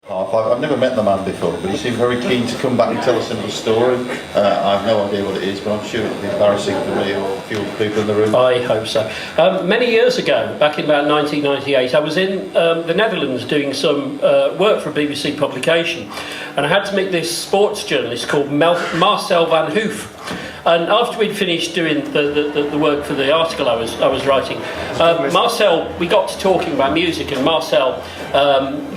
I've never met the man before, but he seemed very keen to come back and tell us another story. I have no idea what it is, but I'm sure it'll be embarrassing for me or a few other people in the room. I hope so. Many years ago, back in about 1998, I was in the Netherlands doing some work for a BBC publication, and I had to meet this sports journalist called Marcel van Hoof. And after we'd finished doing the work for the article I was writing, Marcel, we got to talking about music, and Marcel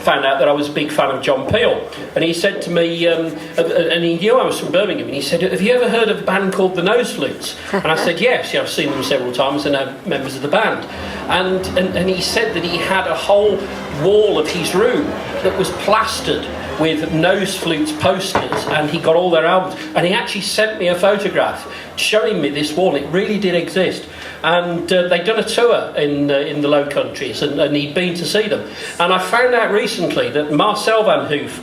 found out that I was a big fan of John Peel. And he said to me, and he knew I was from Birmingham, and he said, "Have you ever heard of a band called the Noseflutes?" And I said, "Yes, I've seen them several times and are members of the band." And he said that he had a whole wall of his room that was plastered with Noseflutes posters, and he got all their albums, and he actually sent me a photograph showing me this wall. It really did exist, and they'd done a tour in the Low Countries, and he'd been to see them. And I found out recently that Marcel van Hoof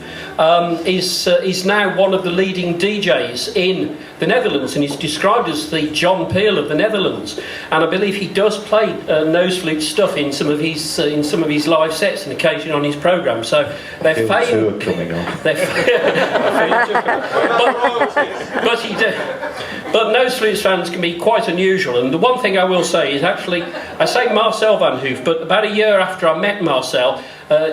is now one of the leading DJs in the Netherlands, and he's described as the John Peel of the Netherlands. And I believe he does play Noseflute stuff in some of his live sets and occasionally on his programme. So they're famous. But Noseflutes fans can be quite unusual, and the one thing I will say is, actually, I say Marcel van Hoof, but about a year after I met Marcel,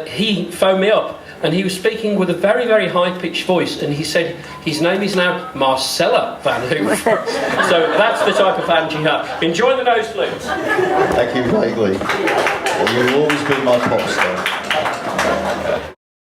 he phoned me up, and he was speaking with a very, very high-pitched voice, and he said his name is now Marcella van Hoof. So that's the type of fans you have. Enjoy the Noseflutes. Thank you greatly. You will always be my pop star.